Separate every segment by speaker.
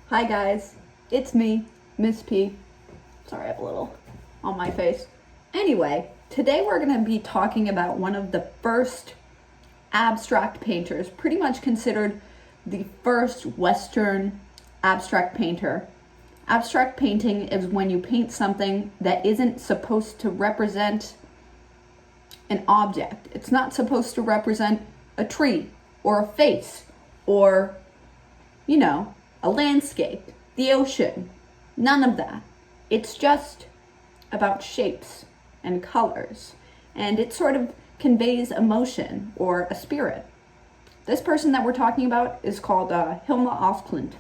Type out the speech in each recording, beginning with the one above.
Speaker 1: Hi guys, it's me, Miss P. Sorry, I have a little on my face. Anyway, today we're going to be talking about one of the first abstract painters, pretty much considered the first Western abstract painter. Abstract painting is when you paint something that isn't supposed to represent an object. It's not supposed to represent a tree or a face or, a landscape, the ocean. None of that. It's just about shapes and colors. And it sort of conveys emotion or a spirit. This person that we're talking about is called Hilma af Klint.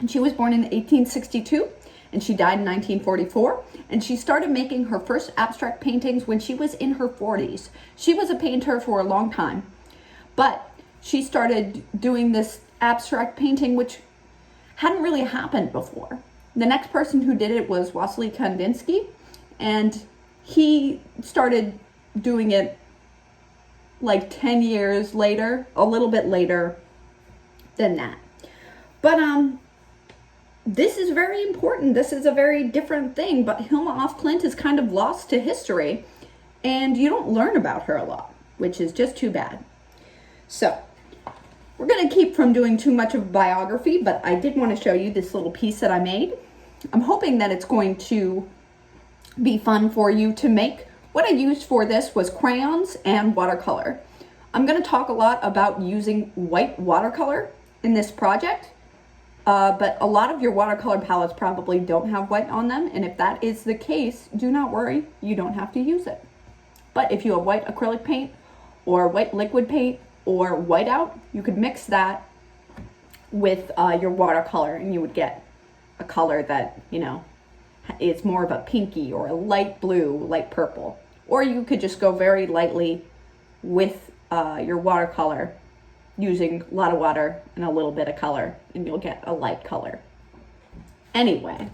Speaker 1: And she was born in 1862 and she died in 1944. And she started making her first abstract paintings when she was in her 40s. She was a painter for a long time, but she started doing this abstract painting, which hadn't really happened before. The next person who did it was Wassily Kandinsky, and he started doing it like 10 years later, a little bit later than that. But this is very important. This is a very different thing, but Hilma af Klint is kind of lost to history, and you don't learn about her a lot, which is just too bad. So, we're going to keep from doing too much of a biography, but I did want to show you this little piece that I made. I'm hoping that it's going to be fun for you to make. What I used for this was crayons and watercolor. I'm going to talk a lot about using white watercolor in this project, but a lot of your watercolor palettes probably don't have white on them, and if that is the case, do not worry, you don't have to use it. But if you have white acrylic paint or white liquid paint or whiteout, you could mix that with your watercolor and you would get a color that, is more of a pinky or a light blue, light purple. Or you could just go very lightly with your watercolor using a lot of water and a little bit of color and you'll get a light color. Anyway,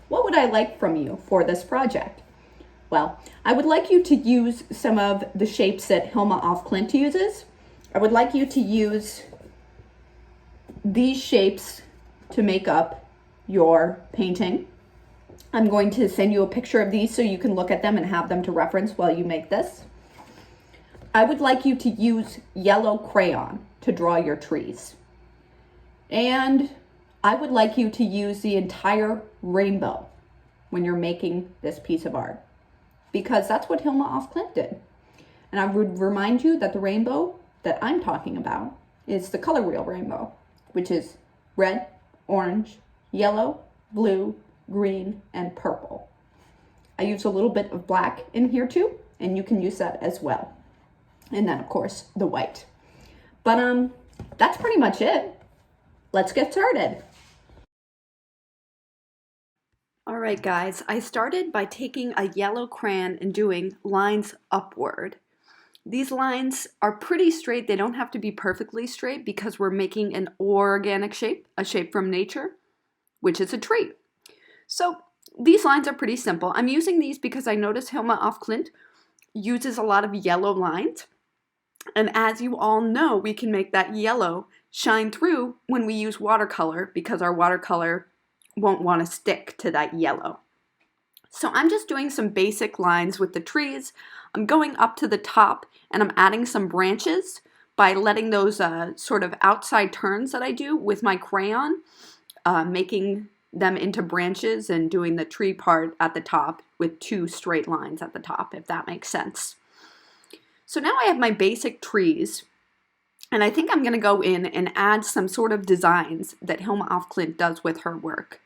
Speaker 1: what would I like from you for this project? Well, I would like you to use some of the shapes that Hilma af Klint uses. I would like you to use these shapes to make up your painting. I'm going to send you a picture of these so you can look at them and have them to reference while you make this. I would like you to use yellow crayon to draw your trees. And I would like you to use the entire rainbow when you're making this piece of art, because that's what Hilma af Klint did. And I would remind you that the rainbow that I'm talking about is the color wheel rainbow, which is red, orange, yellow, blue, green, and purple. I use a little bit of black in here too, and you can use that as well. And then of course the white. But that's pretty much it. Let's get started. All right, guys, I started by taking a yellow crayon and doing lines upward. These lines are pretty straight. They don't have to be perfectly straight because we're making an organic shape, a shape from nature, which is a tree. So these lines are pretty simple. I'm using these because I noticed Hilma af Klint uses a lot of yellow lines. And as you all know, we can make that yellow shine through when we use watercolor because our watercolor won't want to stick to that yellow. So I'm just doing some basic lines with the trees. I'm going up to the top and I'm adding some branches by letting those sort of outside turns that I do with my crayon, making them into branches and doing the tree part at the top with two straight lines at the top, if that makes sense. So now I have my basic trees, and I think I'm going to go in and add some sort of designs that Hilma af Klint does with her work.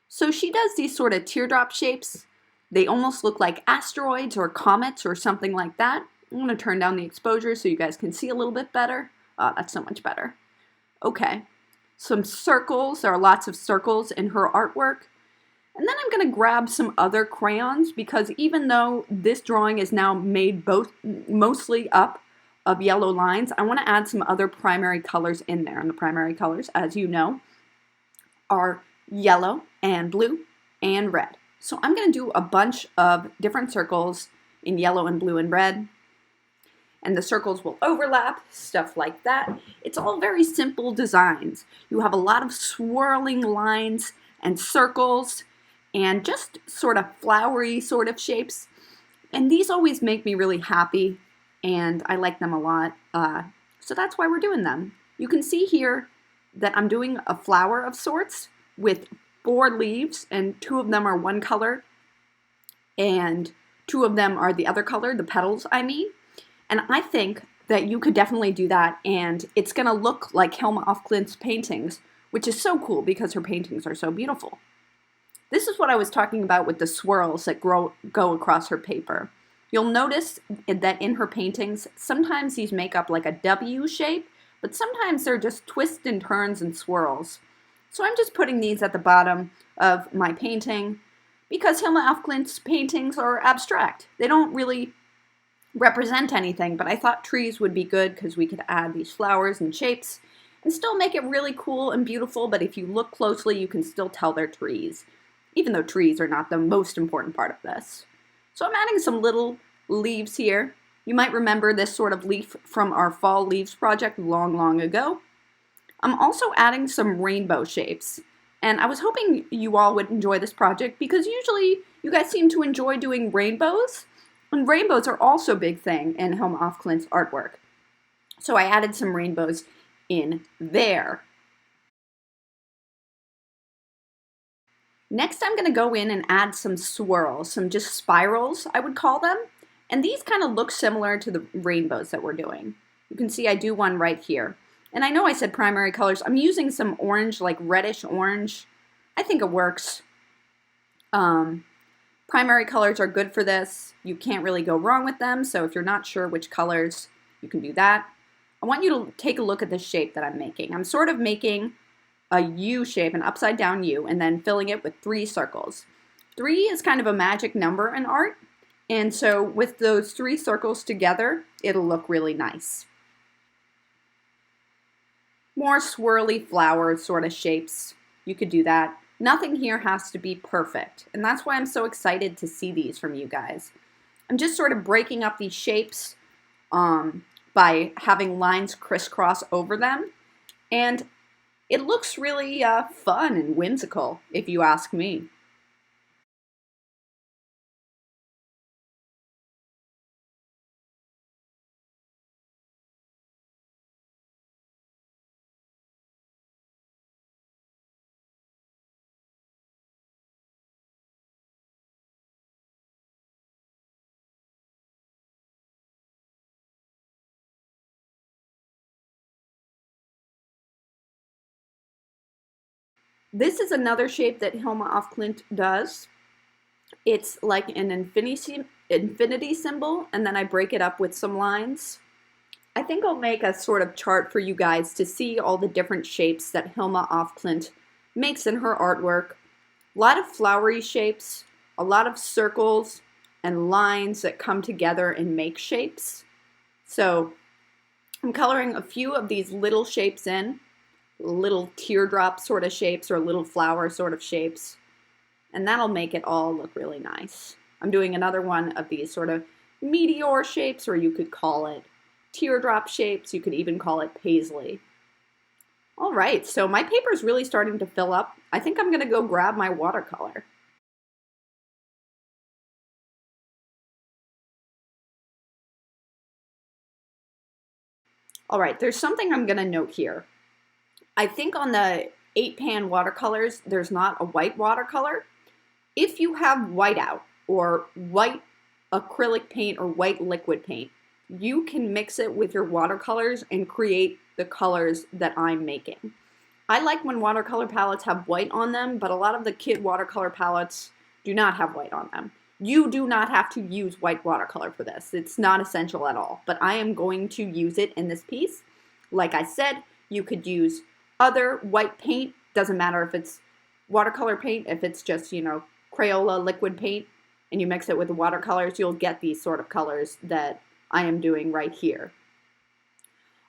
Speaker 1: So she does these sort of teardrop shapes. They almost look like asteroids or comets or something like that. I'm going to turn down the exposure so you guys can see a little bit better. Oh, that's so much better. Okay, some circles. There are lots of circles in her artwork. And then I'm going to grab some other crayons because even though this drawing is now made mostly up of yellow lines, I want to add some other primary colors in there. And the primary colors, as you know, are yellow and blue and red. So I'm going to do a bunch of different circles in yellow and blue and red. and the circles will overlap, stuff like that. It's all very simple designs. You have a lot of swirling lines and circles and just sort of flowery sort of shapes. And these always make me really happy, and I like them a lot. So that's why we're doing them. You can see here that I'm doing a flower of sorts with 4 leaves, and 2 of them are one color, and 2 of them are the other color, the petals I mean. And I think that you could definitely do that, and it's gonna look like Hilma af Klint's paintings, which is so cool because her paintings are so beautiful. This is what I was talking about with the swirls that go across her paper. You'll notice that in her paintings, sometimes these make up like a W shape, but sometimes they're just twists and turns and swirls. So I'm just putting these at the bottom of my painting because Hilma af Klint's paintings are abstract. They don't really represent anything, but I thought trees would be good because we could add these flowers and shapes and still make it really cool and beautiful, but if you look closely, you can still tell they're trees, even though trees are not the most important part of this. So I'm adding some little leaves here. You might remember this sort of leaf from our fall leaves project long ago. I'm also adding some rainbow shapes, and I was hoping you all would enjoy this project because usually you guys seem to enjoy doing rainbows, and rainbows are also a big thing in Hilma af Klint's artwork. So I added some rainbows in there. Next, I'm going to go in and add some swirls, some just spirals, I would call them. And these kind of look similar to the rainbows that we're doing. You can see I do one right here. And I know I said primary colors. I'm using some orange, like reddish orange. I think it works. Primary colors are good for this. You can't really go wrong with them. So if you're not sure which colors, you can do that. I want you to take a look at the shape that I'm making. I'm sort of making a U shape, an upside down U, and then filling it with 3 circles. 3 is kind of a magic number in art, and so with those 3 circles together, it'll look really nice. More swirly flower sort of shapes, you could do that. Nothing here has to be perfect, and that's why I'm so excited to see these from you guys. I'm just sort of breaking up these shapes by having lines crisscross over them, and it looks really fun and whimsical, if you ask me. This is another shape that Hilma af Klint does. It's like an infinity symbol, and then I break it up with some lines. I think I'll make a sort of chart for you guys to see all the different shapes that Hilma af Klint makes in her artwork. A lot of flowery shapes, a lot of circles and lines that come together and make shapes. So I'm coloring a few of these little shapes in, little teardrop sort of shapes or little flower sort of shapes, and that'll make it all look really nice. I'm doing another one of these sort of meteor shapes, or you could call it teardrop shapes. You could even call it paisley. All right, so my paper is really starting to fill up. I think I'm gonna go grab my watercolor. All right, there's something I'm gonna note here. I think on the 8-pan watercolors, there's not a white watercolor. If you have whiteout or white acrylic paint or white liquid paint, you can mix it with your watercolors and create the colors that I'm making. I like when watercolor palettes have white on them, but a lot of the kid watercolor palettes do not have white on them. You do not have to use white watercolor for this. It's not essential at all, but I am going to use it in this piece. Like I said, you could use other white paint. Doesn't matter if it's watercolor paint, if it's just, Crayola liquid paint, and you mix it with the watercolors, you'll get these sort of colors that I am doing right here.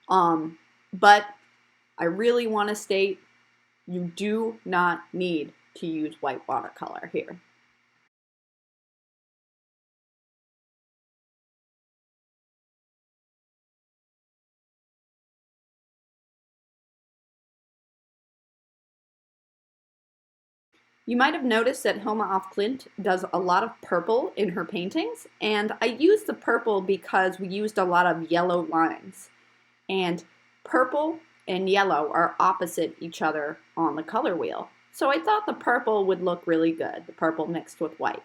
Speaker 1: But I really want to state, you do not need to use white watercolor here. You might have noticed that Hilma off Klint does a lot of purple in her paintings, and I used the purple because we used a lot of yellow lines. And purple and yellow are opposite each other on the color wheel. So I thought the purple would look really good, the purple mixed with white.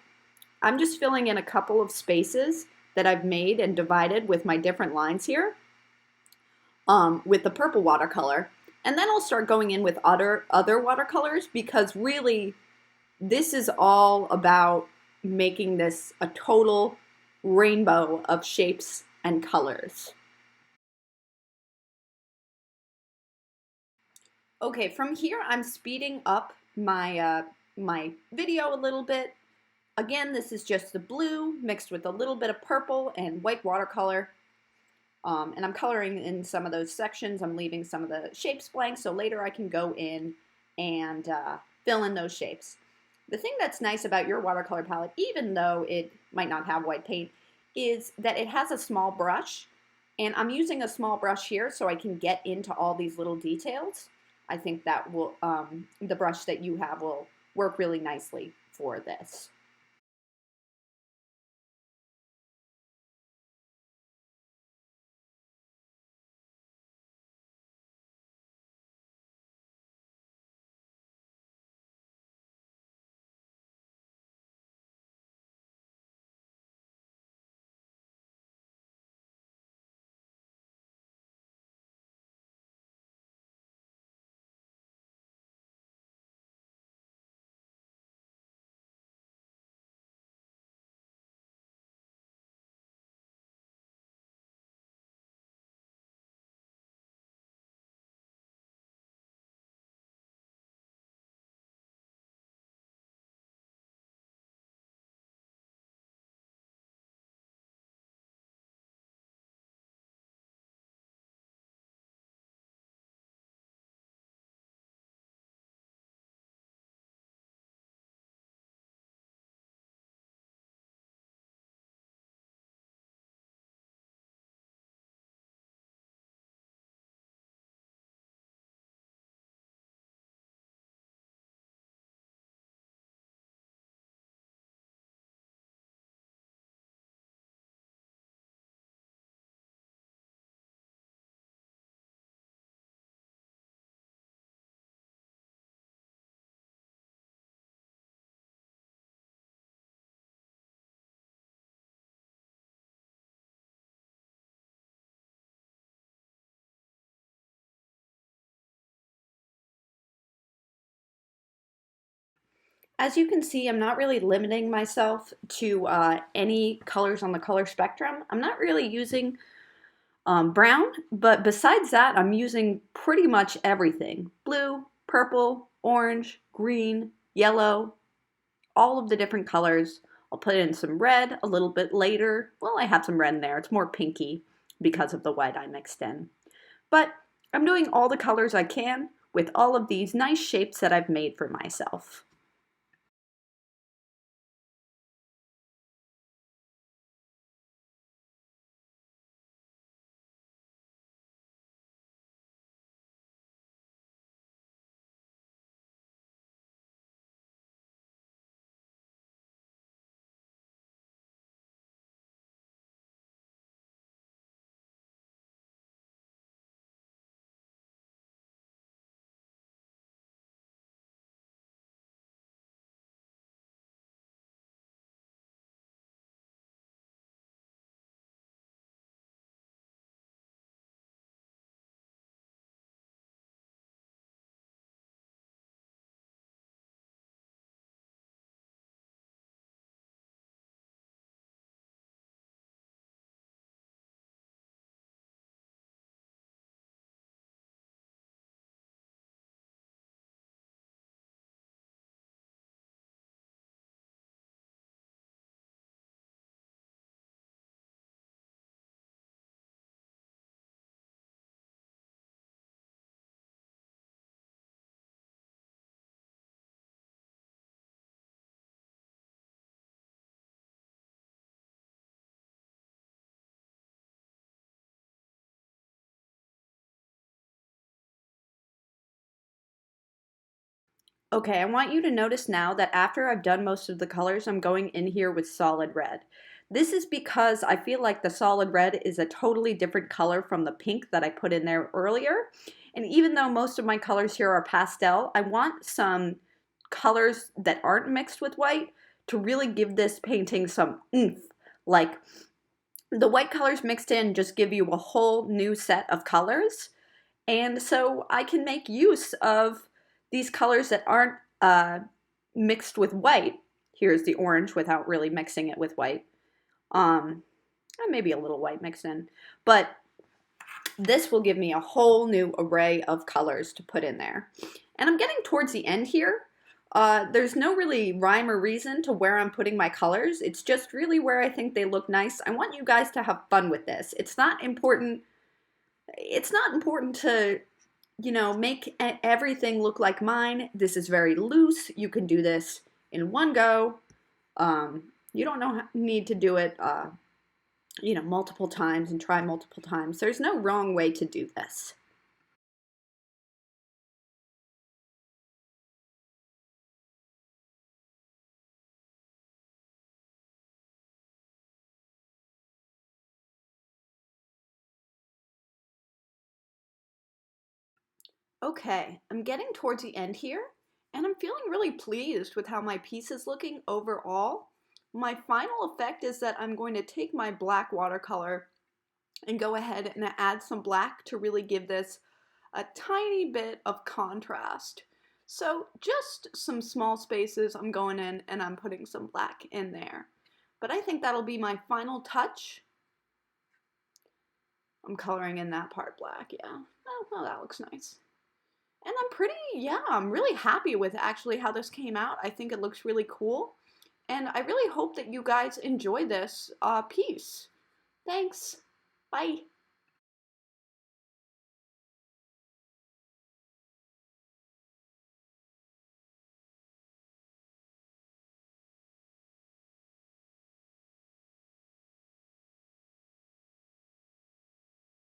Speaker 1: I'm just filling in a couple of spaces that I've made and divided with my different lines here with the purple watercolor. And then I'll start going in with other watercolors because really this is all about making this a total rainbow of shapes and colors. Okay, from here I'm speeding up my video a little bit. Again, this is just the blue mixed with a little bit of purple and white watercolor. And I'm coloring in some of those sections. I'm leaving some of the shapes blank so later I can go in and fill in those shapes. The thing that's nice about your watercolor palette, even though it might not have white paint, is that it has a small brush. And I'm using a small brush here so I can get into all these little details. I think that will the brush that you have will work really nicely for this. As you can see, I'm not really limiting myself to any colors on the color spectrum. I'm not really using brown, but besides that, I'm using pretty much everything. Blue, purple, orange, green, yellow, all of the different colors. I'll put in some red a little bit later. Well, I have some red in there. It's more pinky because of the white I mixed in. But I'm doing all the colors I can with all of these nice shapes that I've made for myself. Okay, I want you to notice now that after I've done most of the colors, I'm going in here with solid red. This is because I feel like the solid red is a totally different color from the pink that I put in there earlier. And even though most of my colors here are pastel, I want some colors that aren't mixed with white to really give this painting some oomph. Like the white colors mixed in just give you a whole new set of colors. And so I can make use of these colors that aren't mixed with white. Here's the orange without really mixing it with white. And maybe a little white mixed in. But this will give me a whole new array of colors to put in there. And I'm getting towards the end here. There's no really rhyme or reason to where I'm putting my colors. It's just really where I think they look nice. I want you guys to have fun with this. It's not important to, you know, make everything look like mine. This is very loose. You can do this in one go. You don't need to do it, you know, multiple times and try multiple times. There's no wrong way to do this. Okay, I'm getting towards the end here, and I'm feeling really pleased with how my piece is looking overall. My final effect is that I'm going to take my black watercolor and go ahead and add some black to really give this a tiny bit of contrast. So just some small spaces I'm going in and I'm putting some black in there. But I think that'll be my final touch. I'm coloring in that part black, yeah. Oh, well, that looks nice. And I'm really happy with actually how this came out. I think it looks really cool. And I really hope that you guys enjoy this piece. Thanks. Bye.